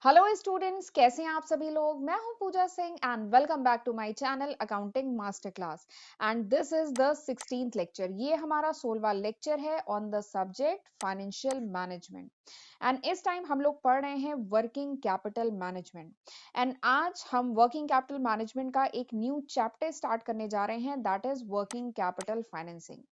Hello students, कैसे हैं आप सभी लोग। मैं हूं Pooja Singh and welcome back to my channel accounting master class. And this is the 16th lecture. ये हमारा 16वां लेक्चर है on the subject financial management. And इस टाइम हम लोग पढ़ रहे हैं वर्किंग कैपिटल मैनेजमेंट। एंड आज हम वर्किंग कैपिटल मैनेजमेंट का एक न्यू चैप्टर स्टार्ट करने जा रहे हैं, that is working capital financing.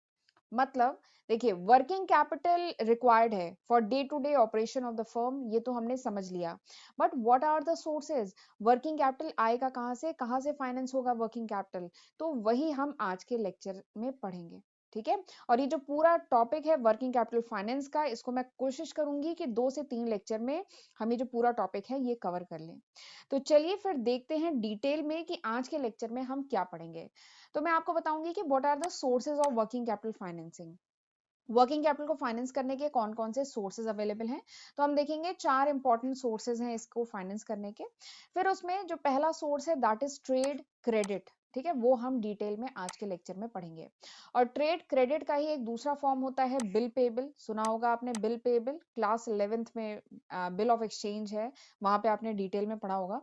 मतलब देखिए, वर्किंग कैपिटल रिक्वायर्ड है for day to day operation of the firm, ये तो हमने समझ लिया। But what are the sources, working capital आएगा कहाँ से फाइनेंस होगा वर्किंग कैपिटल, तो वही हम आज के लेक्चर में पढ़ेंगे। ठीक है। और ये जो पूरा टॉपिक है वर्किंग कैपिटल फाइनेंस का, इसको मैं कोशिश करूंगी कि 2 से 3 लेक्चर में हम ये जो पूरा टॉपिक है ये कवर कर लें। तो चलिए फिर देखते हैं डिटेल में कि आज के लेक्चर में हम क्या पढ़ेंगे। तो मैं आपको बताऊंगी कि what are the sources of working capital financing. Working capital को फाइनेंस करने के कौन कौन से सोर्सेज अवेलेबल हैं, तो हम देखेंगे 4 इंपॉर्टेंट सोर्सेज हैं इसको फाइनेंस करने के। फिर उसमें जो पहला सोर्स है दैट इज ट्रेड क्रेडिट। ठीक है, वो हम डिटेल में आज के लेक्चर में पढ़ेंगे। और ट्रेड क्रेडिट का ही एक दूसरा फॉर्म होता है बिल पेबल। सुना होगा आपने बिल पेबल, क्लास 11th में बिल ऑफ एक्सचेंज है, वहां पे आपने डिटेल में पढ़ा होगा।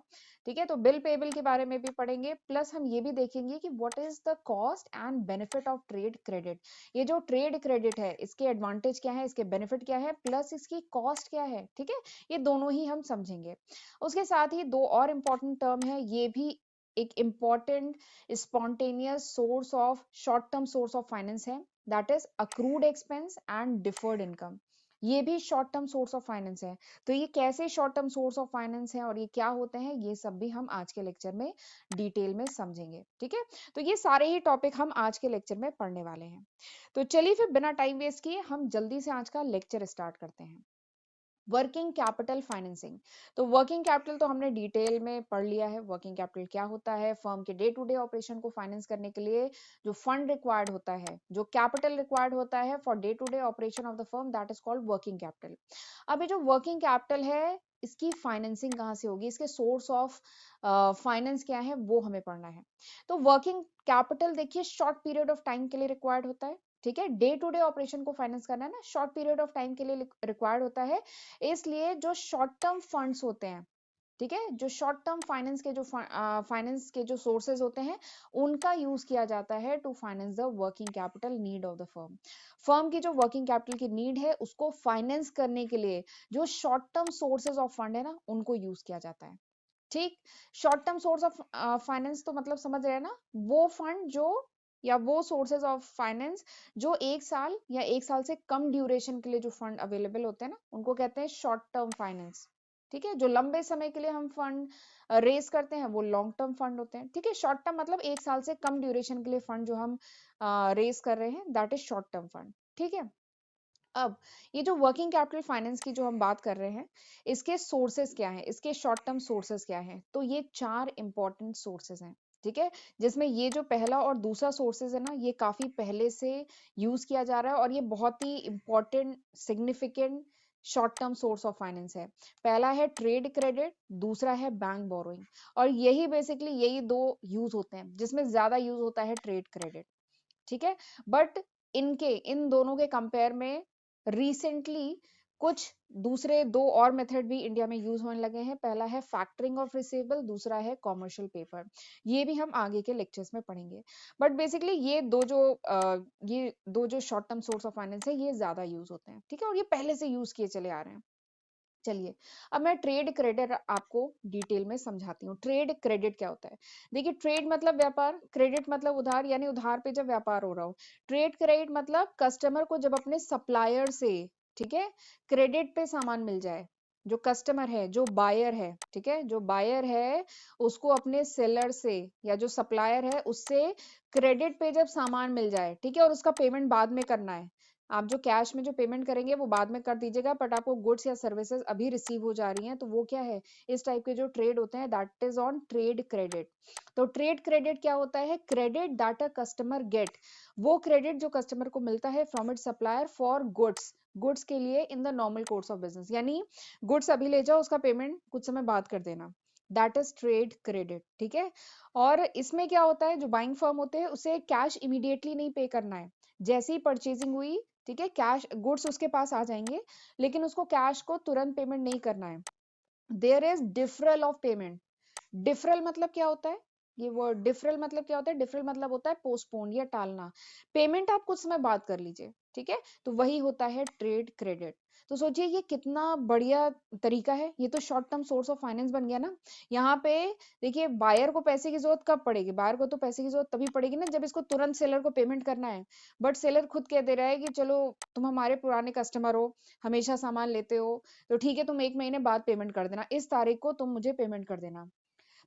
ठीक है, तो बिल पेबल के बारे में भी पढ़ेंगे, प्लस हम ये भी देखेंगे कि what is the cost and benefit of trade credit. ये जो ट्रेड क्रेडिट है इसके एडवांटेज क्या है, इसके बेनिफिट क्या है, प्लस इसकी कॉस्ट क्या है। ठीक है, ये दोनों ही हम समझेंगे। उसके साथ ही 2 और इम्पोर्टेंट टर्म है, ये भी एक important spontaneous source of short term source of finance है, that is accrued expense and deferred income. ये भी short term source of finance है। तो ये कैसे short term source of finance है और ये क्या होते हैं, ये सब भी हम आज के लेक्चर में डिटेल में समझेंगे। ठीक है, तो ये सारे ही टॉपिक हम आज के लेक्चर में पढ़ने वाले हैं। तो चलिए फिर बिना टाइम वेस्ट किए हम जल्दी से आज का लेक्चर स्टार्ट करते हैं। Working capital financing. तो वर्किंग कैपिटल तो हमने डिटेल में पढ़ लिया है। वर्किंग कैपिटल क्या होता है, फर्म के डे टू डे ऑपरेशन को फाइनेंस करने के लिए जो फंड रिक्वायर्ड होता है, जो कैपिटल रिक्वायर्ड होता है for day to day operation of the firm, that is called working capital. अब ये जो वर्किंग कैपिटल है इसकी फाइनेंसिंग कहाँ से होगी, इसके सोर्स ऑफ फाइनेंस क्या है वो हमें पढ़ना है। तो वर्किंग कैपिटल देखिए शॉर्ट पीरियड ऑफ टाइम के लिए रिक्वायर्ड होता है। ठीक है, डे टू डे ऑपरेशन को फाइनेंस करना है ना, शॉर्ट पीरियड ऑफ टाइम के लिए रिक्वायर्ड होता है। इसलिए जो शॉर्ट टर्म फंड्स होते हैं, ठीक है, जो शॉर्ट टर्म फाइनेंस के जो सोर्सेज होते हैं उनका यूज किया जाता है to finance the working capital need of the firm. Firm की जो वर्किंग कैपिटल की नीड है उसको फाइनेंस करने के लिए जो short term sources of fund है ना उनको यूज किया जाता है। ठीक, short term source of finance तो मतलब समझ रहे हैं ना, वो फंड जो या वो सोर्सेज ऑफ फाइनेंस जो 1 साल या 1 साल से कम ड्यूरेशन के लिए जो फंड अवेलेबल होते हैं ना उनको कहते हैं शॉर्ट टर्म फाइनेंस। ठीक है, जो लंबे समय के लिए हम फंड रेस करते हैं वो लॉन्ग टर्म फंड होते हैं। ठीक है, शॉर्ट टर्म मतलब 1 साल से कम ड्यूरेशन के लिए फंड जो हम रेस कर रहे हैं that is short term fund. ठीक है, अब ये जो वर्किंग कैपिटल फाइनेंस की जो हम बात कर रहे हैं, इसके सोर्सेस क्या हैं, इसके शॉर्ट टर्म सोर्सेस क्या हैं, तो ये 4 इंपॉर्टेंट सोर्सेस हैं। ठीक है, जिसमें ये जो पहला और दूसरा सोर्सेस है ना ये काफी पहले से यूज किया जा रहा है और ये बहुत ही important significant short term source of finance है। पहला है ट्रेड क्रेडिट, दूसरा है बैंक बोरोइंग। और यही बेसिकली यही दो यूज होते हैं, जिसमें ज्यादा यूज होता है ट्रेड क्रेडिट। ठीक है, बट इनके इन दोनों के कंपेयर में रिसेंटली कुछ दूसरे 2 और मेथड भी इंडिया में यूज होने लगे हैं। पहला है फैक्टरिंग ऑफ रिसीवेबल, दूसरा है कॉमर्शियल पेपर। ये भी हम आगे के लेक्चर्स में पढ़ेंगे। बट बेसिकली ये दो जो short term source of finance है ये ज्यादा यूज होते हैं। ठीक है, और ये पहले से यूज किए चले आ रहे हैं। चलिए, अब मैं ट्रेड क्रेडिट आपको डिटेल में समझाती हूँ। ट्रेड क्रेडिट क्या होता है, देखिए ट्रेड मतलब व्यापार, क्रेडिट मतलब उधार, यानी उधार पे जब व्यापार हो रहा हो। ट्रेड क्रेडिट मतलब कस्टमर को जब अपने सप्लायर से, ठीक है, क्रेडिट पे सामान मिल जाए। जो कस्टमर है, जो बायर है, ठीक है, जो बायर है उसको अपने सेलर से या जो सप्लायर है उससे क्रेडिट पे जब सामान मिल जाए, ठीक है, और उसका पेमेंट बाद में करना है। आप जो कैश में जो पेमेंट करेंगे वो बाद में कर दीजिएगा, बट आपको गुड्स या सर्विसेज अभी रिसीव हो जा रही हैं, तो वो क्या है, इस टाइप के जो ट्रेड होते हैं that is on trade credit. तो ट्रेड क्रेडिट क्या होता है, credit that a customer get, वो क्रेडिट जो कस्टमर को मिलता है from it supplier for goods, goods के लिए in the normal course of business, यानी गुड्स अभी ले जाओ उसका पेमेंट कुछ समय बाद कर देना, दैट इज ट्रेड क्रेडिट। ठीक है, और इसमें क्या होता है, जो बाइंग फर्म होते हैं उसे कैश इमीडिएटली नहीं पे करना है। जैसे ही परचेजिंग हुई, ठीक है, कैश गुड्स उसके पास आ जाएंगे, लेकिन उसको कैश को तुरंत पेमेंट नहीं करना है। There is deferral of payment. Deferral मतलब क्या होता है? ये वर्ड डिफरल मतलब क्या होता है? डिफरल मतलब होता है पोस्टपोन या टालना। पेमेंट आप कुछ समय बाद कर लीजिए, ठीक है, तो वही होता है ट्रेड क्रेडिट। तो सोचिए ये कितना बढ़िया तरीका है, ये तो short term source of finance बन गया ना। यहाँ पे देखिए बायर को पैसे की जरूरत कब पड़ेगी? बायर को तो पैसे की जरूरत तभी पड़ेगी ना जब इसको तुरंत सेलर को पेमेंट करना है। बट सेलर खुद कह दे रहा है कि चलो तुम हमारे पुराने कस्टमर हो, हमेशा सामान लेते हो, तो ठीक है तुम 1 महीने बाद पेमेंट कर देना, इस तारीख को तुम मुझे पेमेंट कर देना।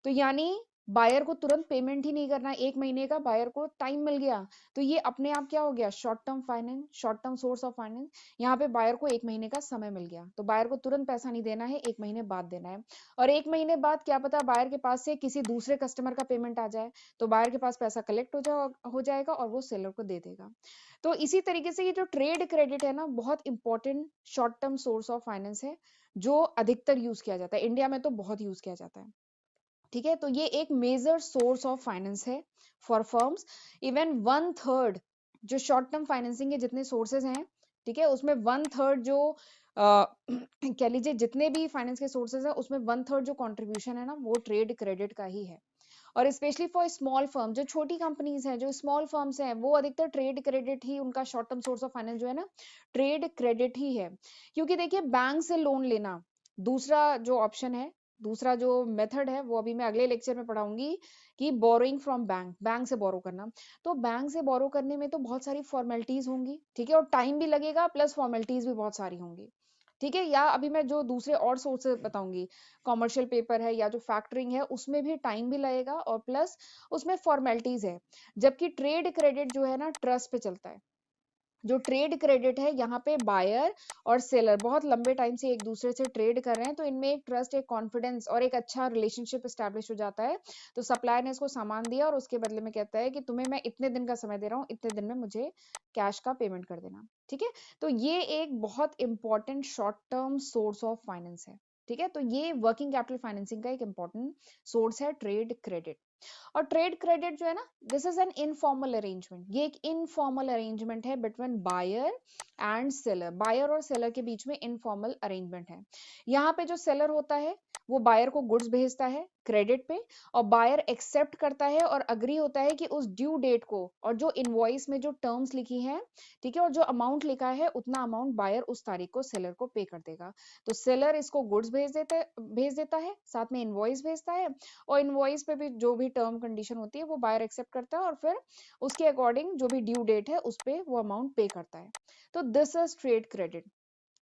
तो यानी बायर को तुरंत पेमेंट ही नहीं करना, 1 महीने का बायर को टाइम मिल गया। तो ये अपने आप क्या हो गया? Short term finance, short term source of finance. यहाँ पे बायर को 1 महीने का समय मिल गया, तो बायर को तुरंत पैसा नहीं देना है, 1 महीने बाद देना है। और 1 महीने बाद क्या पता बायर के पास से किसी दूसरे कस्टमर का पेमेंट आ जाए, तो बायर के पास पैसा कलेक्ट हो जाएगा और वो सेलर को दे देगा। तो इसी तरीके से ये जो ट्रेड क्रेडिट है ना, बहुत important short term source of finance है, जो अधिकतर यूज किया जाता है, इंडिया में तो बहुत यूज किया जाता है। ठीक है, तो ये एक मेजर सोर्स ऑफ फाइनेंस है फॉर फर्म्स। इवन 1/3 जो शॉर्ट टर्म फाइनेंसिंग के जितने सोर्सेज हैं, ठीक है, उसमें 1/3 जो कह लीजिए जितने भी फाइनेंस के सोर्सेज हैं उसमें 1/3 जो कंट्रीब्यूशन है ना, वो ट्रेड क्रेडिट का ही है। और स्पेशली फॉर स्मॉल फर्म, जो छोटी कंपनीज हैं, जो स्मॉल फर्म्स हैं, वो अधिकतर ट्रेड क्रेडिट ही उनका short term source of finance जो है ना, ट्रेड क्रेडिट ही है। क्योंकि देखिए बैंक से लोन लेना दूसरा जो ऑप्शन है, दूसरा जो मेथड है, वो अभी मैं अगले लेक्चर में पढ़ाऊंगी कि बोरोइंग फ्रॉम बैंक, बैंक से बोरो करना। तो बैंक से बोरो करने में तो बहुत सारी फॉर्मेलिटीज होंगी, ठीक है, और टाइम भी लगेगा, प्लस फॉर्मेलिटीज भी बहुत सारी होंगी। ठीक है, या अभी मैं जो दूसरे और सोर्सेज बताऊंगी, कॉमर्शियल पेपर है या जो फैक्टरिंग है, उसमें भी टाइम भी लगेगा और प्लस उसमें फॉर्मेलिटीज है। जबकि ट्रेड क्रेडिट जो है ना, ट्रस्ट पे चलता है। जो ट्रेड क्रेडिट है, यहाँ पे बायर और सेलर बहुत लंबे टाइम से एक दूसरे से ट्रेड कर रहे हैं, तो इनमें एक ट्रस्ट, एक कॉन्फिडेंस और एक अच्छा रिलेशनशिप एस्टेब्लिश हो जाता है। तो सप्लायर ने इसको सामान दिया और उसके बदले में कहता है कि तुम्हें मैं इतने दिन का समय दे रहा हूँ, इतने दिन में मुझे कैश का पेमेंट कर देना। ठीक है, तो ये एक बहुत important short term source of finance है। ठीक है, तो ये वर्किंग कैपिटल फाइनेंसिंग का एक इंपॉर्टेंट सोर्स है ट्रेड क्रेडिट। और ट्रेड क्रेडिट जो है ना, this is an informal arrangement, ये एक इनफॉर्मल अरेंजमेंट है between buyer and seller. Buyer और सेलर के बीच में इनफॉर्मल अरेंजमेंट है। यहाँ पे जो सेलर होता है वो बायर को गुड्स भेजता है क्रेडिट पे, और बायर एक्सेप्ट करता है और अग्री होता है कि उस ड्यू डेट को, और जो इनवॉइस में जो टर्म्स लिखी हैं, ठीक है, और जो अमाउंट लिखा है उतना अमाउंट बायर उस तारीख को सेलर को पे कर देगा। तो सेलर इसको गुड्स भेज देता है, साथ में इनवॉइस भेजता है, और इनवॉइस पे भी जो भी टर्म कंडीशन होती है वो बायर एक्सेप्ट करता है, और फिर उसके अकॉर्डिंग जो भी ड्यू डेट है उस पे वो अमाउंट पे करता है। तो दिस इज ट्रेड क्रेडिट।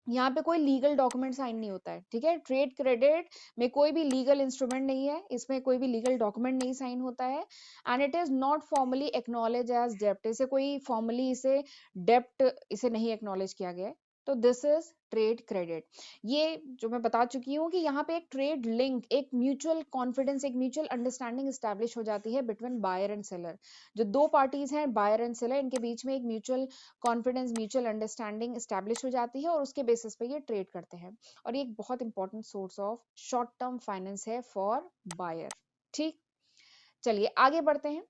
यहाँ पे कोई लीगल डॉक्यूमेंट साइन नहीं होता है। ठीक है, ट्रेड क्रेडिट में कोई भी लीगल इंस्ट्रूमेंट नहीं है, इसमें कोई भी लीगल डॉक्यूमेंट नहीं साइन होता है, and it is not formally acknowledge as डेप्ट, इसे कोई फॉर्मली इसे डेप्ट इसे नहीं एक्नॉलेज किया गया है। तो दिस इज ट्रेड क्रेडिट। ये जो मैं बता चुकी हूँ कि यहाँ पे एक ट्रेड लिंक, एक म्यूचुअल कॉन्फिडेंस, एक म्यूचुअल अंडरस्टैंडिंग स्टैब्लिश हो जाती है बिटवीन बायर एंड सेलर। जो दो पार्टीज हैं बायर एंड सेलर, इनके बीच में एक mutual confidence, mutual understanding establish हो जाती है, और उसके बेसिस पे ये ट्रेड करते हैं। और ये एक बहुत important source of short term finance है फॉर बायर। ठीक, चलिए आगे बढ़ते हैं।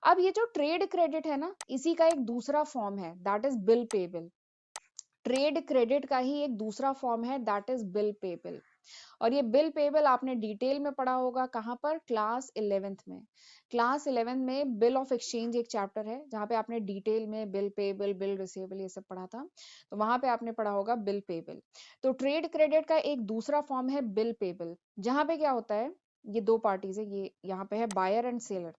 अब ये जो ट्रेड क्रेडिट है ना, इसी का एक दूसरा फॉर्म है, that is bill payable. Trade credit का ही एक दूसरा फॉर्म है, दैट इज बिल पेबल। और ये बिल पेबल आपने डिटेल में पढ़ा होगा, कहाँ पर? क्लास 11th में। क्लास 11th में बिल ऑफ एक्सचेंज एक चैप्टर है जहाँ पे आपने डिटेल में बिल पेबल, बिल रिसीवेबल ये सब पढ़ा था, तो वहां पे आपने पढ़ा होगा बिल पेबल। तो ट्रेड क्रेडिट का एक दूसरा फॉर्म है बिल पेबल, जहाँ पे क्या होता है, ये दो पार्टीज है, ये यहाँ पे है बायर एंड सेलर।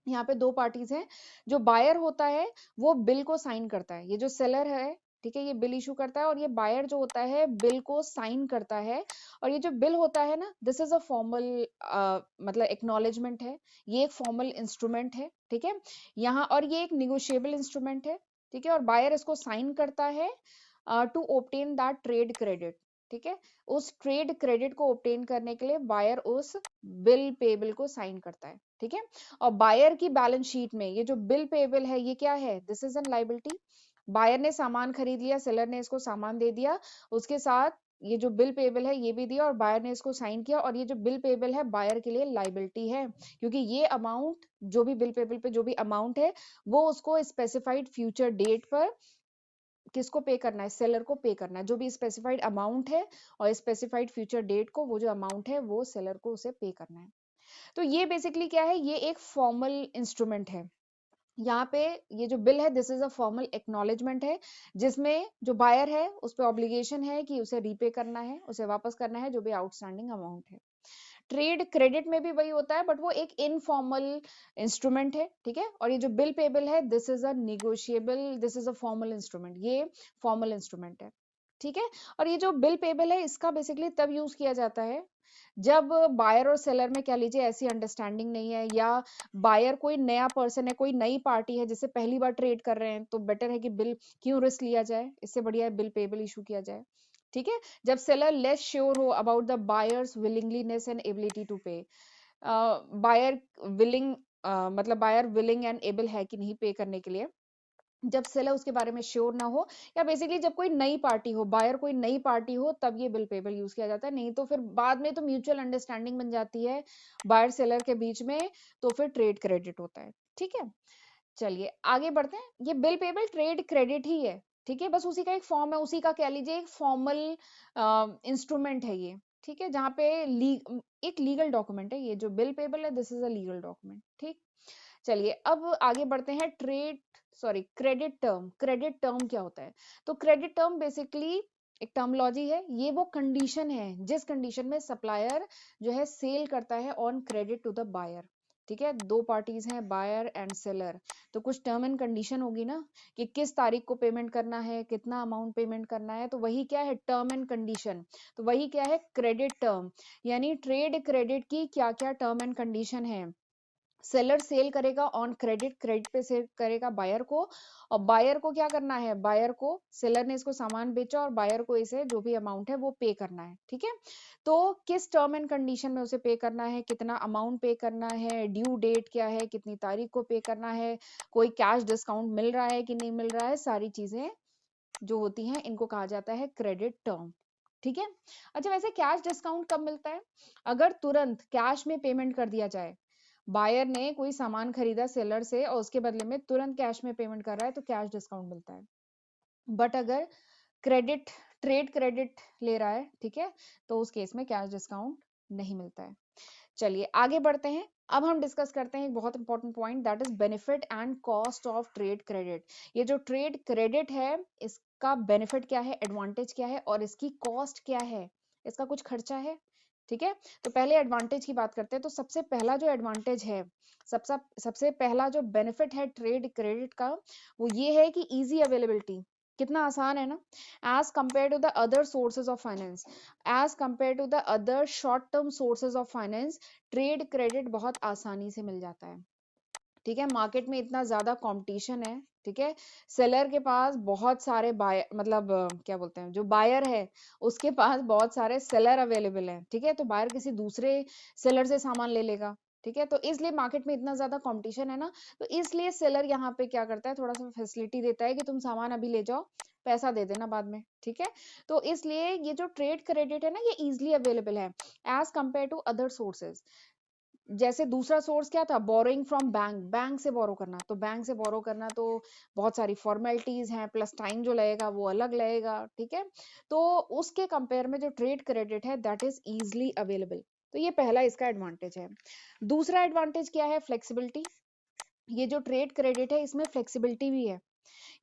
यहाँ पे दो पार्टीज हैं। जो बायर होता है वो बिल को साइन करता है, ये जो सेलर है, ठीक है, ये बिल इशू करता है, और ये बायर जो होता है बिल को साइन करता है। और ये जो बिल होता है ना, दिस इज अ फॉर्मल, मतलब एक्नॉलेजमेंट है, ये एक फॉर्मल इंस्ट्रूमेंट है। ठीक है, यहाँ, और ये एक निगोशिएबल इंस्ट्रूमेंट है। ठीक है, और बायर इसको साइन करता है to obtain that trade credit. ठीक है, उस ट्रेड क्रेडिट को ऑब्टेन करने के लिए बायर उस बिल पेबल को साइन करता है। ठीक है, और बायर की बैलेंस शीट में ये जो बिल पेबल है, ये क्या है? This is an liability. Buyer ने सामान खरीद लिया, सेलर ने इसको सामान दे दिया, उसके साथ ये जो बिल पेबल है ये भी दिया, और बायर ने इसको साइन किया, और ये जो बिल पेबल है बायर के लिए लायबिलिटी है, क्योंकि ये अमाउंट, जो भी बिल पेबल पे जो भी अमाउंट है, वो उसको स्पेसिफाइड फ्यूचर डेट पर किसको पे करना है, सेलर को पे करना है, जो भी स्पेसिफाइड अमाउंट है और स्पेसिफाइड फ्यूचर डेट को वो जो अमाउंट है वो सेलर को उसे पे करना है। तो ये बेसिकली क्या है, ये एक फॉर्मल इंस्ट्रूमेंट है। यहाँ पे ये जो बिल है this is a formal acknowledgement है, जिसमें जो बायर है उस पर ऑब्लिगेशन है कि उसे रीपे करना है, उसे वापस करना है जो भी आउटस्टैंडिंग अमाउंट है। ट्रेड क्रेडिट में भी वही होता है, बट वो एक इनफॉर्मल इंस्ट्रूमेंट है, ठीक है। और ये जो बिल पेबल है this is a negotiable, this is a formal instrument, ये फॉर्मल इंस्ट्रूमेंट है, ठीक है। और ये जो बिल पेबल है इसका बेसिकली तब यूज किया जाता है जब बायर और सेलर में कह लीजिए ऐसी अंडरस्टैंडिंग नहीं है, या बायर कोई नया पर्सन है, कोई नई पार्टी है जिससे पहली बार ट्रेड कर रहे हैं, तो बेटर है कि बिल क्यों रिस्क लिया जाए, इससे बढ़िया है बिल पेबल इशू किया जाए, ठीक है। जब सेलर लेस श्योर हो about the buyer's willingliness and ability to pay, buyer willing मतलब बायर विलिंग एंड एबल है कि नहीं पे करने के लिए, जब सेलर उसके बारे में श्योर ना हो, या बेसिकली जब कोई नई पार्टी हो, बायर कोई नई पार्टी हो, तब ये बिल पेबल यूज किया जाता है। नहीं तो फिर बाद में तो म्यूचुअल अंडरस्टैंडिंग बन जाती है बायर सेलर के बीच में, तो फिर ट्रेड क्रेडिट होता है, ठीक है। चलिए आगे बढ़ते हैं। ये बिल पेबल ट्रेड क्रेडिट ही है, ठीक है, बस उसी का एक फॉर्म है, उसी का कह लीजिए एक फॉर्मल इंस्ट्रूमेंट है ये, ठीक है, जहाँ पे एक लीगल डॉक्यूमेंट है। ये जो बिल पेबल है this is a legal document, ठीक। चलिए अब आगे बढ़ते हैं। Credit term. क्रेडिट टर्म क्या होता है? तो क्रेडिट टर्म बेसिकली एक टर्मोलॉजी है, ये वो कंडीशन है जिस कंडीशन में सप्लायर जो है सेल करता है on credit to the buyer, ठीक है। दो पार्टीज हैं बायर एंड सेलर, तो कुछ टर्म एंड कंडीशन होगी ना, कि किस तारीख को पेमेंट करना है, कितना अमाउंट पेमेंट करना है, तो वही क्या है, टर्म एंड कंडीशन। तो वही क्या है, क्रेडिट टर्म, यानी ट्रेड क्रेडिट की क्या क्या टर्म एंड कंडीशन है। सेलर सेल करेगा ऑन क्रेडिट, क्रेडिट पे सेल करेगा बायर को, और बायर को क्या करना है, बायर को, सेलर ने इसको सामान बेचा और बायर को इसे जो भी अमाउंट है वो पे करना है, ठीक है। तो किस टर्म एंड कंडीशन में उसे पे करना है, कितना अमाउंट पे करना है, ड्यू डेट क्या है, कितनी तारीख को पे करना है, कोई कैश डिस्काउंट मिल रहा है कि नहीं मिल रहा है, सारी चीजें जो होती हैं इनको कहा जाता है क्रेडिट टर्म, ठीक है। अच्छा वैसे कैश डिस्काउंट कब मिलता है? अगर तुरंत कैश में पेमेंट कर दिया जाए, बायर ने कोई सामान खरीदा सेलर से और उसके बदले में तुरंत कैश में पेमेंट कर रहा है, तो कैश डिस्काउंट मिलता है। बट अगर क्रेडिट ट्रेड क्रेडिट ले रहा है, ठीक है, तो उस केस में कैश डिस्काउंट नहीं मिलता है। चलिए आगे बढ़ते हैं। अब हम डिस्कस करते हैं एक बहुत important point, that is benefit and cost of trade credit. ये जो ट्रेड क्रेडिट है इसका बेनिफिट क्या है, एडवांटेज क्या है, और इसकी कॉस्ट क्या है, इसका कुछ खर्चा है, ठीक है। तो पहले एडवांटेज की बात करते हैं। तो सबसे पहला जो एडवांटेज है, सबसे सबसे पहला जो बेनिफिट है ट्रेड क्रेडिट का, वो ये है कि इजी अवेलेबिलिटी, कितना आसान है ना, as compare to the other sources of finance, as compare to the other short term sources of finance, trade credit बहुत आसानी से मिल जाता है, ठीक है। मार्केट में इतना ज्यादा कंपटीशन है, ठीक है, सेलर के पास बहुत सारे बाय मतलब क्या बोलते हैं, जो बायर है उसके पास बहुत सारे सेलर अवेलेबल हैं, ठीक है, तो बायर किसी दूसरे सेलर से सामान ले लेगा, ठीक है। तो इसलिए मार्केट में इतना ज्यादा कंपटीशन है ना, तो इसलिए सेलर यहाँ पे क्या करता है, थोड़ा सा फैसिलिटी देता है कि तुम सामान अभी ले जाओ, पैसा दे देना बाद में, ठीक है। तो इसलिए ये जो ट्रेड क्रेडिट है ना, ये इजिली अवेलेबल है as compare to other sources. जैसे दूसरा सोर्स क्या था, बोरोइंग फ्रॉम बैंक, बैंक से बोरो करना, तो बैंक से बोरो करना तो बहुत सारी फॉर्मेलिटीज हैं, प्लस टाइम जो लगेगा वो अलग लगेगा, ठीक है। तो उसके कंपेयर में जो ट्रेड क्रेडिट है दैट इज इजिली अवेलेबल, तो ये पहला इसका एडवांटेज है। दूसरा एडवांटेज क्या है, फ्लेक्सिबिलिटी। ये जो ट्रेड क्रेडिट है इसमें फ्लेक्सिबिलिटी भी है,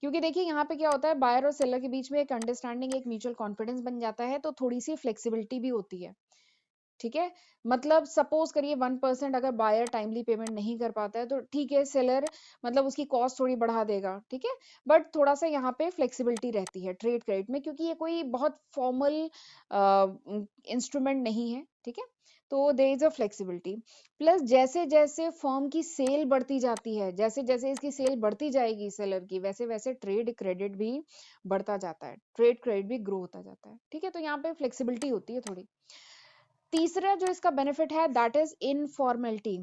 क्योंकि देखिए यहाँ पे क्या होता है, बायर और सेलर के बीच में एक अंडरस्टैंडिंग, एक म्यूचुअल कॉन्फिडेंस बन जाता है, तो थोड़ी सी फ्लेक्सिबिलिटी भी होती है, ठीक है। मतलब सपोज करिए 1% अगर बायर टाइमली पेमेंट नहीं कर पाता है, तो ठीक है सेलर मतलब उसकी कॉस्ट थोड़ी बढ़ा देगा, ठीक है। बट थोड़ा सा यहाँ पे फ्लेक्सिबिलिटी रहती है ट्रेड क्रेडिट में, क्योंकि ये कोई बहुत फॉर्मल इंस्ट्रूमेंट नहीं है, ठीक है। तो there is a flexibility. Plus जैसे जैसे फर्म की सेल बढ़ती जाती है, जैसे जैसे इसकी सेल बढ़ती जाएगी सेलर की, वैसे वैसे ट्रेड क्रेडिट भी बढ़ता जाता है, ट्रेड क्रेडिट भी ग्रो होता जाता है, ठीक है। तो यहाँ पे फ्लेक्सिबिलिटी होती है थोड़ी। तीसरा जो इसका बेनिफिट है दैट इज इनफॉर्मेलिटी।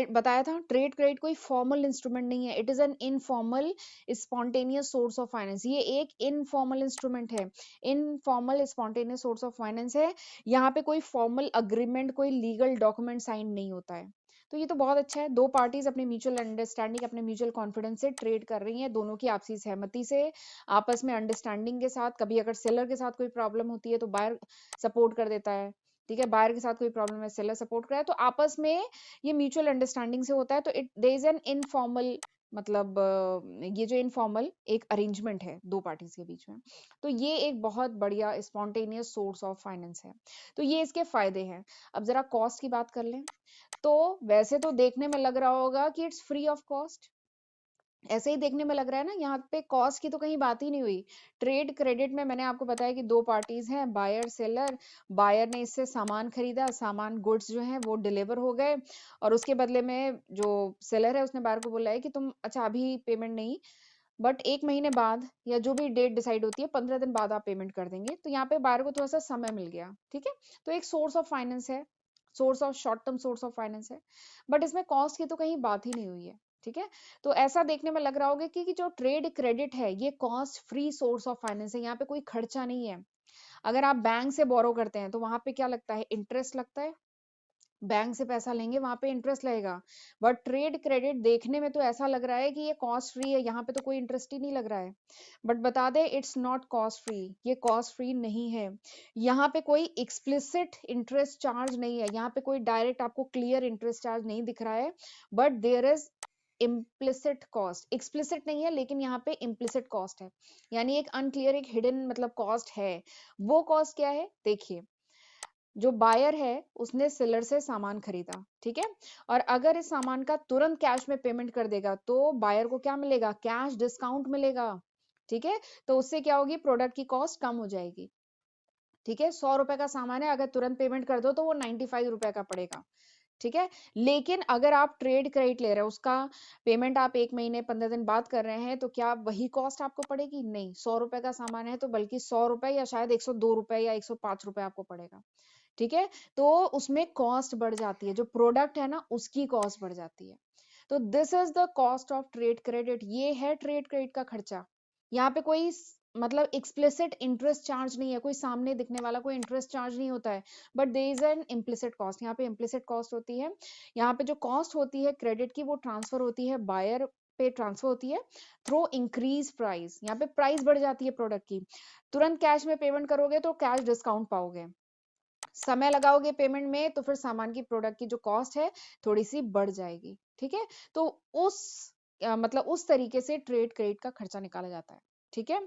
बताया था ट्रेड क्रेडिट कोई फॉर्मल इंस्ट्रूमेंट नहीं है, it is an informal spontaneous source of finance. ये एक इनफॉर्मल इंस्ट्रूमेंट है, informal spontaneous source of finance है। यहाँ पे कोई फॉर्मल अग्रीमेंट, कोई लीगल डॉक्यूमेंट साइन नहीं होता है। तो ये तो बहुत अच्छा है, दो पार्टीज अपने म्यूचुअल अंडरस्टैंडिंग, अपने म्यूचुअल कॉन्फिडेंस से ट्रेड कर रही हैं, दोनों की आपसी सहमति से, आपस में अंडरस्टैंडिंग के साथ। कभी अगर सेलर के साथ कोई प्रॉब्लम होती है तो बायर सपोर्ट कर देता है, ठीक है, बायर के साथ कोई प्रॉब्लम है, सेलर सपोर्ट कराए, तो आपस में ये म्यूचुअल अंडरस्टैंडिंग से होता है। तो it there is an informal, मतलब ये जो इनफॉर्मल एक अरेंजमेंट है दो पार्टीज के बीच में, तो ये एक बहुत बढ़िया स्पॉन्टेनियस सोर्स ऑफ फाइनेंस है। तो ये इसके फायदे हैं। अब जरा कॉस्ट की बात कर लें, तो वैसे तो देखने में लग रहा होगा कि इट्स फ्री ऑफ कॉस्ट, ऐसे ही देखने में लग रहा है ना, यहाँ पे कॉस्ट की तो कहीं बात ही नहीं हुई। ट्रेड क्रेडिट में मैंने आपको बताया कि दो पार्टीज हैं, बायर सेलर। बायर ने इससे सामान खरीदा, सामान गुड्स जो है वो डिलीवर हो गए, और उसके बदले में जो सेलर है उसने बायर को बोला है कि तुम अच्छा अभी पेमेंट नहीं, बट 1 महीने बाद या जो भी डेट डिसाइड होती है 15 दिन बाद आप पेमेंट कर देंगे। तो यहाँ पे बायर को थोड़ा सा समय मिल गया, ठीक है। तो एक सोर्स ऑफ फाइनेंस है, source of short term source of finance है, बट इसमें कॉस्ट की तो कहीं बात ही नहीं हुई है, ठीक है। तो ऐसा देखने में लग रहा होगा कि जो ट्रेड क्रेडिट है ये cost free source of finance है, यहाँ पे कोई खर्चा नहीं है। अगर आप बैंक से बोरो करते हैं तो वहां पे क्या लगता है, इंटरेस्ट लगता है। बैंक से पैसा लेंगे वहां पे इंटरेस्ट लगेगा, बट ट्रेड क्रेडिट देखने में तो ऐसा लग रहा है कि ये कॉस्ट फ्री है, यहाँ पे तो कोई इंटरेस्ट ही नहीं लग रहा है। बट बता दे, इट्स नॉट कॉस्ट फ्री, ये कॉस्ट फ्री नहीं है। यहाँ पे कोई एक्सप्लिसिट इंटरेस्ट चार्ज नहीं है, यहाँ पे कोई डायरेक्ट आपको क्लियर इंटरेस्ट चार्ज नहीं दिख रहा है, but there is implicit cost. Explicit नहीं है लेकिन यहाँ पे इम्प्लिसिट कॉस्ट है, यानी एक अनक्लियर, एक हिडन मतलब कॉस्ट है। वो कॉस्ट क्या है, देखिए, जो बायर है उसने सेलर से सामान खरीदा, ठीक है, और अगर इस सामान का तुरंत कैश में पेमेंट कर देगा तो बायर को क्या मिलेगा, कैश डिस्काउंट मिलेगा, ठीक है। तो उससे क्या होगी, प्रोडक्ट की कॉस्ट कम हो जाएगी, ठीक है। 100 रुपए का सामान है, अगर तुरंत पेमेंट कर दो तो वो 95 रुपए का पड़ेगा, ठीक है। लेकिन अगर आप ट्रेड क्रेडिट ले रहे हो, उसका पेमेंट आप 1 महीने 15 दिन बाद कर रहे हैं, तो क्या वही कॉस्ट आपको पड़ेगी, नहीं। 100 रुपए का सामान है तो बल्कि 100 रुपए या शायद 102 रुपए या 105 रुपए आपको पड़ेगा, ठीक है। तो उसमें कॉस्ट बढ़ जाती है, जो प्रोडक्ट है ना उसकी कॉस्ट बढ़ जाती है। तो this is the cost of trade credit, ये है ट्रेड क्रेडिट का खर्चा। यहाँ पे कोई मतलब एक्सप्लिसिट इंटरेस्ट चार्ज नहीं है, कोई सामने दिखने वाला कोई इंटरेस्ट चार्ज नहीं होता है, but there is an implicit cost. यहाँ पे इम्प्लिसिट कॉस्ट होती है, यहाँ पे जो कॉस्ट होती है क्रेडिट की वो ट्रांसफर होती है बायर पे, ट्रांसफर होती है थ्रू इंक्रीज प्राइस। यहाँ पे प्राइस बढ़ जाती है प्रोडक्ट की। तुरंत कैश में पेमेंट करोगे तो कैश डिस्काउंट पाओगे, समय लगाओगे पेमेंट में तो फिर सामान की प्रोडक्ट की जो कॉस्ट है थोड़ी सी बढ़ जाएगी, ठीक है। तो उस मतलब उस तरीके से ट्रेड क्रेडिट का खर्चा निकाला जाता है, ठीक है।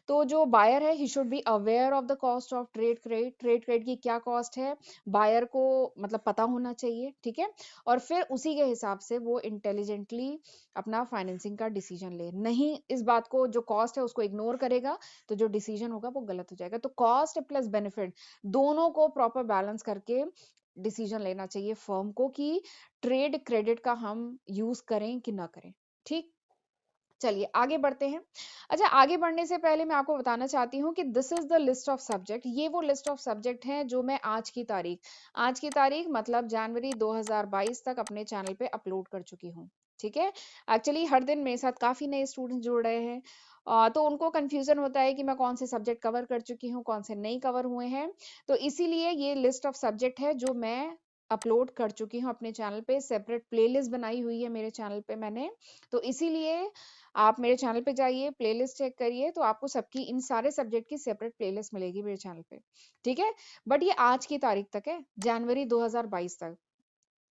तो जो बायर है he should be aware of the cost of trade credit, trade credit की क्या कॉस्ट है बायर को मतलब पता होना चाहिए, ठीक है। और फिर उसी के हिसाब से वो इंटेलिजेंटली अपना फाइनेंसिंग का डिसीजन ले, नहीं इस बात को जो कॉस्ट है उसको इग्नोर करेगा तो जो डिसीजन होगा वो गलत हो जाएगा। तो कॉस्ट प्लस बेनिफिट दोनों को प्रॉपर बैलेंस करके डिसीजन लेना चाहिए फर्म को कि ट्रेड क्रेडिट का हम यूज करें कि ना करें, ठीक। चलिए आगे बढ़ते हैं। अच्छा, आगे बढ़ने से पहले मैं आपको बताना चाहती हूँ कि this is the list of subject, ये वो लिस्ट ऑफ सब्जेक्ट हैं जो मैं आज की तारीख मतलब जनवरी 2022 तक अपने चैनल पे अपलोड कर चुकी हूँ, ठीक है। एक्चुअली हर दिन मेरे साथ काफी नए स्टूडेंट्स जुड़ रहे हैं, तो उनको कंफ्यूजन होता है कि मैं कौन से सब्जेक्ट कवर कर चुकी हूँ, कौन से नहीं कवर हुए हैं। तो इसीलिए ये लिस्ट ऑफ सब्जेक्ट है जो मैं अपलोड कर चुकी हूँ अपने चैनल पे, सेपरेट प्लेलिस्ट बनाई हुई है मेरे चैनल पे मैंने। तो इसीलिए आप मेरे चैनल पे जाइए, प्लेलिस्ट चेक करिए, तो आपको सबकी इन सारे सब्जेक्ट की सेपरेट प्लेलिस्ट मिलेगी मेरे चैनल पे, ठीक है। बट ये आज की तारीख तक है, जनवरी 2022 तक।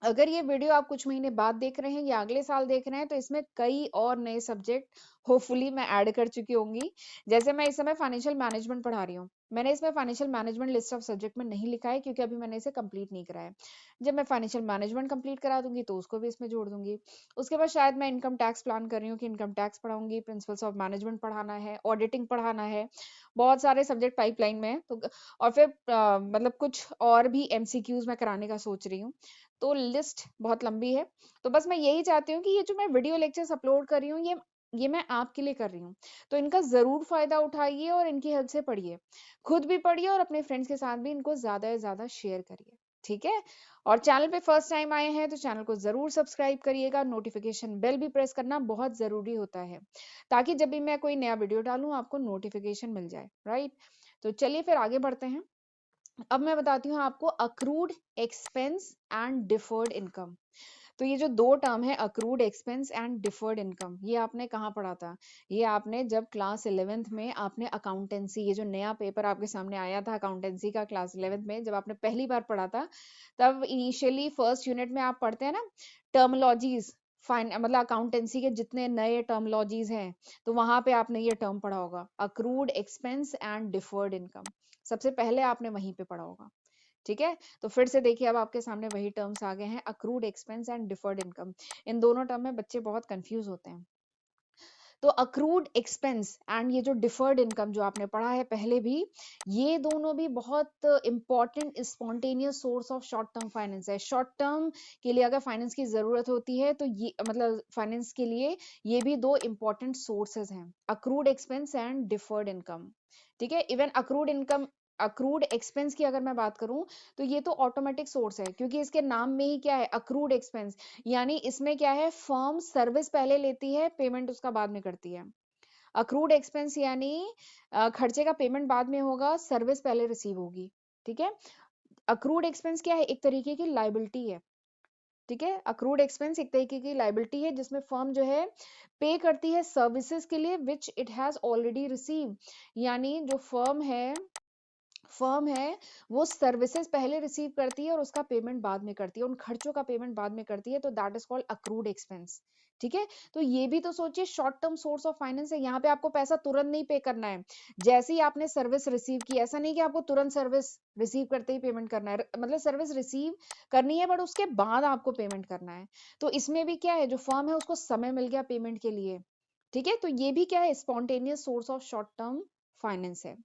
अगर ये वीडियो आप कुछ महीने बाद देख रहे हैं या अगले साल देख रहे हैं तो इसमें कई और नए सब्जेक्ट होपफुली मैं ऐड कर चुकी होंगी। जैसे मैं इस समय फाइनेंशियल मैनेजमेंट पढ़ा रही हूँ, मैंने इसमें financial management list of subject में नहीं लिखा है क्योंकि अभी मैंने इसे कंप्लीट नहीं करा है। जब मैं फाइनेंशियल मैनेजमेंट कंप्लीट करा दूंगी तो उसको भी इसमें जोड़ दूंगी। उसके बाद शायद मैं इनकम टैक्स प्लान कर रही हूँ कि इनकम टैक्स पढ़ाऊंगी, प्रिंसिपल्स ऑफ मैनेजमेंट पढ़ाना है, ऑडिटिंग पढ़ाना है, बहुत सारे सब्जेक्ट पाइपलाइन में है। तो और फिर मतलब कुछ और भी एमसीक्यूज मैं कराने का सोच रही हूँ। तो लिस्ट बहुत लंबी है। तो बस मैं यही चाहती हूँ कि ये जो मैं वीडियो लेक्चर्स अपलोड कर रही हूँ ये मैं आपके लिए कर रही हूँ, तो इनका जरूर फायदा उठाइए और इनकी हेल्प से पढ़िए, खुद भी पढ़िए और अपने फ्रेंड्स के साथ भी इनको ज्यादा से ज्यादा शेयर करिए, ठीक है। और चैनल पे फर्स्ट टाइम आए हैं तो चैनल को जरूर सब्सक्राइब करिएगा, नोटिफिकेशन बेल भी प्रेस करना बहुत जरूरी होता है ताकि जब भी मैं कोई नया वीडियो डालूं आपको नोटिफिकेशन मिल जाए, राइट। तो चलिए फिर आगे बढ़ते हैं। अब मैं बताती हूँ आपको accrued expense and deferred income. तो ये जो दो टर्म है, accrued expense and deferred income, ये आपने कहाँ पढ़ा था? ये आपने जब क्लास 11th में आपने अकाउंटेंसी, ये जो नया पेपर आपके सामने आया था अकाउंटेंसी का क्लास 11th में, जब आपने पहली बार पढ़ा था, तब इनिशियली फर्स्ट यूनिट में आप पढ़ते हैं ना टर्मोलॉजीज, फाइन मतलब अकाउंटेंसी के जितने नए टर्मोलॉजीज हैं, तो वहां पे आपने ये टर्म पढ़ा होगा, accrued expense and deferred income, सबसे पहले आपने वहीं पे पढ़ा होगा। ठीक है, तो फिर से देखिए अब आपके सामने वही टर्म्स आ गए हैं, accrued expense and deferred income. इन दोनों टर्म में बच्चे बहुत कंफ्यूज होते हैं। तो अक्रूड एक्सपेंस एंड ये जो डिफर्ड इनकम जो आपने पढ़ा है पहले भी, ये दोनों भी बहुत important spontaneous source of short term finance है। शॉर्ट टर्म के लिए अगर फाइनेंस की जरूरत होती है तो ये मतलब फाइनेंस के लिए ये भी दो इंपॉर्टेंट सोर्सेज हैं, accrued expense and deferred income. ठीक है, even accrued income, accrued expense की अगर मैं बात करूं तो ये तो ऑटोमेटिक सोर्स है, क्योंकि इसके नाम में ही क्या है, अक्रूड एक्सपेंस, यानी इसमें क्या है, फर्म सर्विस पहले लेती है, पेमेंट उसका बाद में करती है। अक्रूड एक्सपेंस यानी खर्चे का पेमेंट बाद में होगा, सर्विस पहले रिसीव होगी। ठीक है, अक्रूड एक्सपेंस क्या है, एक तरीके की लाइबिलिटी है। ठीक है, अक्रूड एक्सपेंस एक तरीके की लाइबिलिटी है जिसमें फर्म जो है पे करती है सर्विसेज के लिए which it has already receive, यानी जो फर्म है वो सर्विसेज पहले रिसीव करती है और उसका पेमेंट बाद में करती है, उन खर्चों का पेमेंट बाद में करती है, तो that is called accrued expense. ठीक है, तो ये भी तो सोचिए short term source of finance है, यहाँ पे आपको पैसा तुरंत नहीं पे करना है, जैसे ही आपने सर्विस रिसीव की, ऐसा नहीं कि आपको तुरंत सर्विस रिसीव करते ही पेमेंट करना है, मतलब सर्विस रिसीव करनी है बट उसके बाद आपको पेमेंट करना है। तो इसमें भी क्या है, जो फर्म है उसको समय मिल गया पेमेंट के लिए। ठीक है, तो ये भी क्या है, spontaneous source of short term finance है।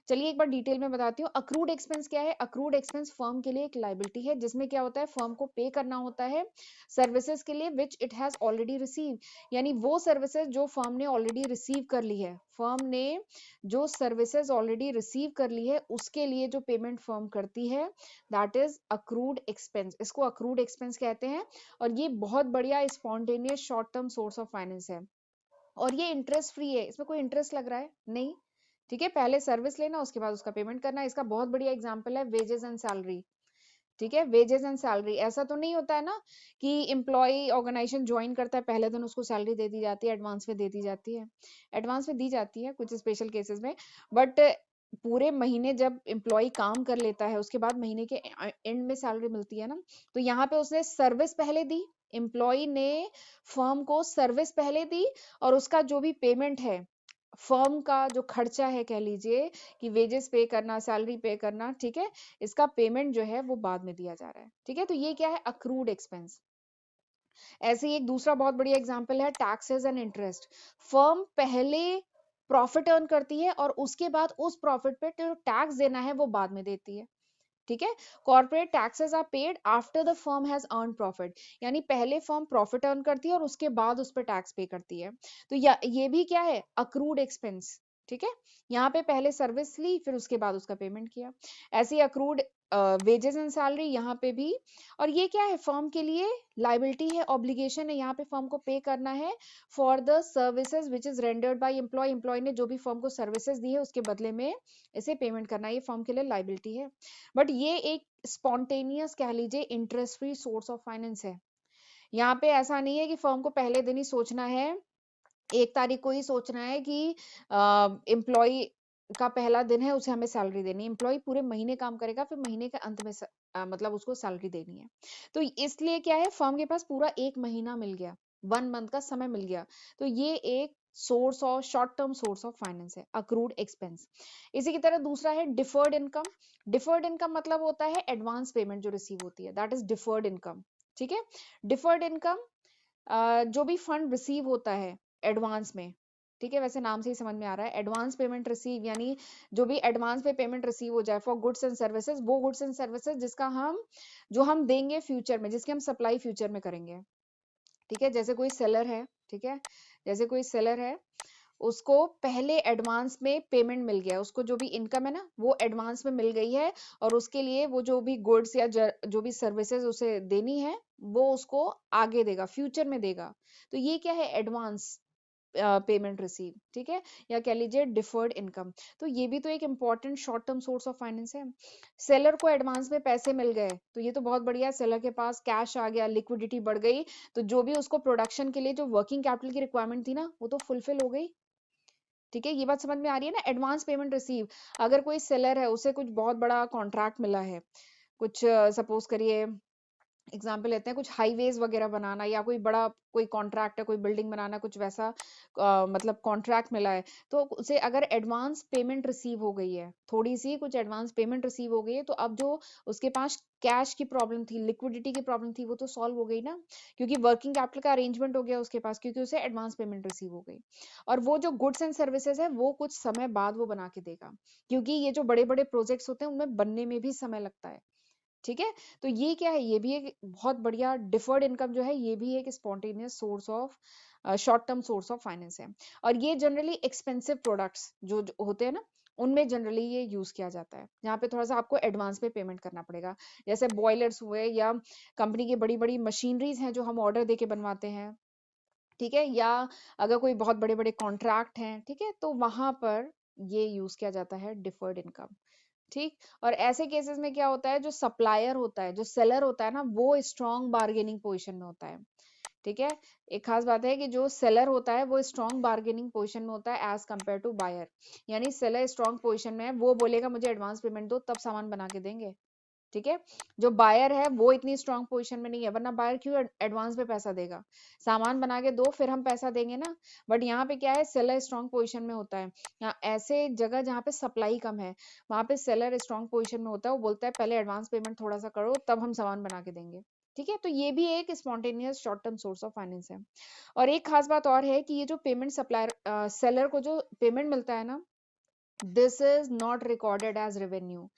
चलिए एक बार डिटेल में बताती हूँ, अक्रूड एक्सपेंस क्या है। अक्रूड एक्सपेंस फर्म के लिए एक लाइबिलिटी है जिसमें क्या होता है, फर्म को पे करना होता है सर्विसेज के लिए which it has already receive, यानी वो सर्विसेज जो फर्म ने ऑलरेडी रिसीव कर ली है, फर्म ने जो सर्विसेज ऑलरेडी रिसीव कर ली है उसके लिए जो पेमेंट फर्म करती है, दैट इज अक्रूड एक्सपेंस, इसको अक्रूड एक्सपेंस कहते हैं। और ये बहुत बढ़िया spontaneous short term source of finance है, और ये इंटरेस्ट फ्री है, इसमें कोई इंटरेस्ट लग रहा है नहीं। ठीक है, पहले सर्विस लेना उसके बाद उसका पेमेंट करना। इसका बहुत बढ़िया एग्जांपल है वेजेस एंड सैलरी। ठीक है, वेजेस एंड सैलरी, ऐसा तो नहीं होता है ना कि एम्प्लॉय ऑर्गेनाइजेशन ज्वाइन करता है, पहले दिन उसको सैलरी दे दी जाती है, एडवांस में दे दी जाती है, एडवांस में दी जाती है कुछ स्पेशल केसेस में, बट पूरे महीने जब एम्प्लॉय काम कर लेता है उसके बाद महीने के एंड में सैलरी मिलती है ना, तो यहाँ पे उसने सर्विस पहले दी, एम्प्लॉय ने फर्म को सर्विस पहले दी, और उसका जो भी पेमेंट है, फर्म का जो खर्चा है कह लीजिए कि वेजेस पे करना, सैलरी पे करना, ठीक है, इसका पेमेंट जो है वो बाद में दिया जा रहा है। ठीक है, तो ये क्या है, अक्रूड एक्सपेंस। ऐसे ही एक दूसरा बहुत बढ़िया एग्जांपल है टैक्सेस एंड इंटरेस्ट। फर्म पहले प्रॉफिट अर्न करती है और उसके बाद उस प्रॉफिट पे जो टैक्स देना है वो बाद में देती है। ठीक है, corporate taxes are paid after the firm has earn profit, यानी पहले फर्म प्रॉफिट अर्न करती है और उसके बाद उस पर टैक्स पे करती है। तो ये भी क्या है, अक्रूड एक्सपेंस। ठीक है, यहाँ पे पहले सर्विस ली फिर उसके बाद उसका पेमेंट किया। ऐसे ही अक्रूड वेजेस एंड सैलरी यहाँ पे भी। और ये क्या है, फर्म के लिए लाइबिलिटी है, ऑब्लिगेशन है, यहाँ पे फर्म को पे करना है for the services which is rendered by employ, employ ने जो भी फर्म को सर्विसेज दी है उसके बदले में इसे पेमेंट करना है, ये फर्म के लिए लाइबिलिटी है। बट ये एक स्पॉन्टेनियस कह लीजिए interest free source of finance है। यहाँ पे ऐसा नहीं है कि फर्म को पहले दिन ही सोचना है, 1 तारीख को ही सोचना है कि एम्प्लॉय का पहला दिन है उसे हमें सैलरी देनी है। एम्प्लॉय पूरे महीने काम करेगा फिर महीने के अंत में मतलब उसको सैलरी देनी है। तो इसलिए क्या है, फर्म के पास पूरा 1 महीना मिल गया, 1 मंथ का समय मिल गया। तो ये एक source of short term source of finance है, अक्रूड एक्सपेंस। इसी की तरह दूसरा है डिफर्ड इनकम। डिफर्ड इनकम मतलब होता है एडवांस पेमेंट जो रिसीव होती है, दैट इज डिफर्ड इनकम। ठीक है, डिफर्ड इनकम जो भी फंड रिसीव होता है एडवांस में, ठीक है, वैसे नाम से ही समझ में आ रहा है, एडवांस पेमेंट रिसीव, यानी जो भी एडवांस पे पेमेंट रिसीव हो जाए फॉर गुड्स एंड सर्विसेज, वो गुड्स एंड सर्विसेज जिसका हम जो हम देंगे फ्यूचर में, जिसकी हम सप्लाई फ्यूचर में करेंगे। ठीक है, जैसे कोई सेलर है, ठीक है, जैसे कोई सेलर है, उसको पहले एडवांस में पेमेंट मिल गया, उसको जो भी इनकम है ना वो एडवांस में मिल गई है, और उसके लिए वो जो भी गुड्स या जो भी सर्विसेज उसे देनी है वो उसको आगे देगा, फ्यूचर में देगा। तो ये क्या है, एडवांस। पेमेंट रिसीव, ठीक है, या कह लीजिए डिफर्ड इनकम। तो ये भी तो एक important short term source of finance है। सेलर को एडवांस में पैसे मिल गए तो ये तो बहुत बढ़िया है, सेलर के पास कैश आ गया, लिक्विडिटी बढ़ गई, तो जो भी उसको प्रोडक्शन के लिए जो वर्किंग कैपिटल की रिक्वायरमेंट थी ना वो तो फुलफिल हो गई। ठीक है, ये बात समझ में आ रही है ना। एडवांस पेमेंट रिसीव, अगर कोई सेलर है उसे कुछ बहुत बड़ा कॉन्ट्रैक्ट मिला है, कुछ सपोज करिए एग्जाम्पल लेते हैं, कुछ हाईवेज वगैरह बनाना या कोई बड़ा कोई कॉन्ट्रैक्ट है, कोई बिल्डिंग बनाना, कुछ वैसा मतलब कॉन्ट्रैक्ट मिला है, तो उसे अगर एडवांस पेमेंट रिसीव हो गई है, थोड़ी सी कुछ एडवांस पेमेंट रिसीव हो गई है, तो अब जो उसके पास कैश की प्रॉब्लम थी, लिक्विडिटी की प्रॉब्लम थी, वो तो सॉल्व हो गई ना, क्योंकि वर्किंग कैपिटल का अरेंजमेंट हो गया उसके पास, क्योंकि उसे एडवांस पेमेंट रिसीव हो गई। और वो जो गुड्स एंड सर्विसेज है वो कुछ समय बाद वो बना के देगा, क्योंकि ये जो बड़े बड़े प्रोजेक्ट्स होते हैं उनमें बनने में भी समय लगता है। ठीक है, तो ये क्या है, ये भी एक बहुत बढ़िया डिफर्ड इनकम जो है, ये भी एक spontaneous source of short term source of finance है। और ये जनरली एक्सपेंसिव प्रोडक्ट्स जो होते हैं ना, उनमें जनरली ये यूज किया जाता है, यहाँ पे थोड़ा सा आपको एडवांस में पेमेंट करना पड़ेगा, जैसे बॉयलर्स हुए या कंपनी की बड़ी बड़ी मशीनरीज हैं जो हम ऑर्डर देके बनवाते हैं, ठीक है, या अगर कोई बहुत बड़े बड़े कॉन्ट्रैक्ट हैं, ठीक है, तो वहां पर ये यूज किया जाता है डिफर्ड इनकम। ठीक, और ऐसे केसेस में क्या होता है, जो सप्लायर होता है, जो सेलर होता है ना, वो स्ट्रॉन्ग बार्गेनिंग पोजीशन में होता है। ठीक है, एक खास बात है कि जो सेलर होता है वो स्ट्रॉन्ग बार्गेनिंग पोजीशन में होता है एज कंपेयर टू बायर, यानी सेलर स्ट्रॉन्ग पोजीशन में है, वो बोलेगा मुझे एडवांस पेमेंट दो तब सामान बना के देंगे। ठीक है, जो बायर है वो इतनी स्ट्रॉन्ग पोजीशन में नहीं है, वरना बायर क्यों एडवांस में पैसा देगा, सामान बना के दो फिर हम पैसा देंगे ना। बट यहाँ पे क्या है, सेलर स्ट्रॉन्ग पोजीशन में होता है। यहाँ ऐसे जगह जहाँ पे सप्लाई कम है, वहां पे सेलर स्ट्रॉन्ग पोजीशन में होता है, वो बोलता है पहले एडवांस पेमेंट थोड़ा सा करो तब हम सामान बना के देंगे। ठीक है, तो ये भी एक spontaneous short term source of finance है। और एक खास बात और है कि ये जो पेमेंट सप्लायर सेलर को जो पेमेंट मिलता है ना, this is not recorded as revenue.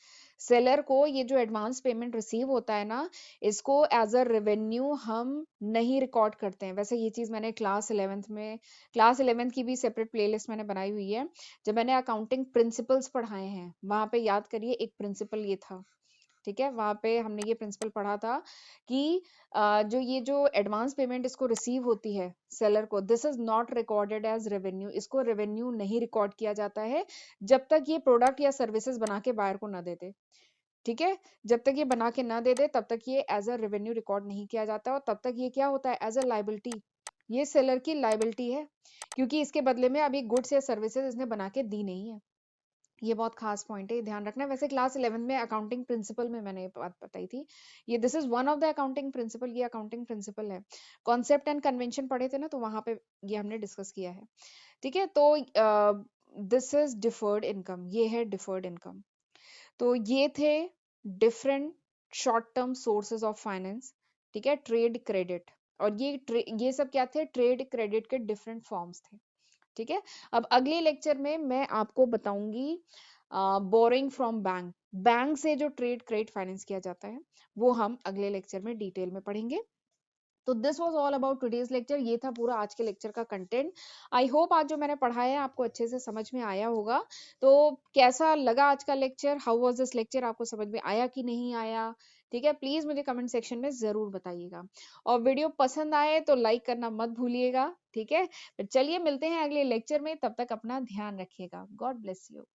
Seller को ये जो एडवांस पेमेंट रिसीव होता है ना, इसको एज अ रेवेन्यू हम नहीं रिकॉर्ड करते हैं। वैसे ये चीज मैंने क्लास 11th की भी सेपरेट प्लेलिस्ट मैंने बनाई हुई है, जब मैंने अकाउंटिंग प्रिंसिपल्स पढ़ाए हैं वहां पे याद करिए एक प्रिंसिपल ये था। ठीक है, वहां पे हमने ये प्रिंसिपल पढ़ा था कि जो एडवांस पेमेंट इसको रिसीव होती है सेलर को, this is not recorded as revenue, इसको रेवेन्यू नहीं रिकॉर्ड किया जाता है जब तक ये प्रोडक्ट या सर्विसेज बना के बायर को ना दे दे। ठीक है, जब तक ये बना के ना दे दे तब तक ये एज अ रेवेन्यू रिकॉर्ड नहीं किया जाता, और तब तक ये क्या होता है, एज अ लाइबिलिटी, ये सेलर की लाइबिलिटी है, क्योंकि इसके बदले में अभी गुड्स या सर्विसेज इसने बना के दी नहीं है। ये बहुत खास पॉइंट है, ध्यान रखना। वैसे क्लास 11 में अकाउंटिंग प्रिंसिपल में मैंने ये बात बताई थी, ये this is one of the accounting principle, ये अकाउंटिंग प्रिंसिपल है। कॉन्सेप्ट एंड कन्वेंशन पढ़े थे ना, तो वहां पे ये हमने डिस्कस किया है। ठीक है, तो दिस इज डिफर्ड इनकम, ये है डिफर्ड इनकम। तो ये थे different short term sources of finance. ठीक है, ट्रेड क्रेडिट, और ये सब क्या थे, ट्रेड क्रेडिट के डिफरेंट फॉर्म्स थे। ठीक है, अब अगले लेक्चर में मैं आपको बताऊंगी बोरिंग फ्रॉम बैंक, बैंक से जो ट्रेड क्रेडिट फाइनेंस किया जाता है वो हम अगले लेक्चर में डिटेल में पढ़ेंगे। तो this was all about today's lecture, ये था पूरा आज के लेक्चर का कंटेंट। आई होप आज जो मैंने पढ़ाया है आपको अच्छे से समझ में आया होगा। तो कैसा लगा आज का lecture, how was this lecture, आपको समझ में आया कि नहीं आया? ठीक है, प्लीज मुझे कमेंट सेक्शन में जरूर बताइएगा, और वीडियो पसंद आए तो लाइक करना मत भूलिएगा। ठीक है, तो चलिए मिलते हैं अगले लेक्चर में, तब तक अपना ध्यान रखिएगा। God bless you.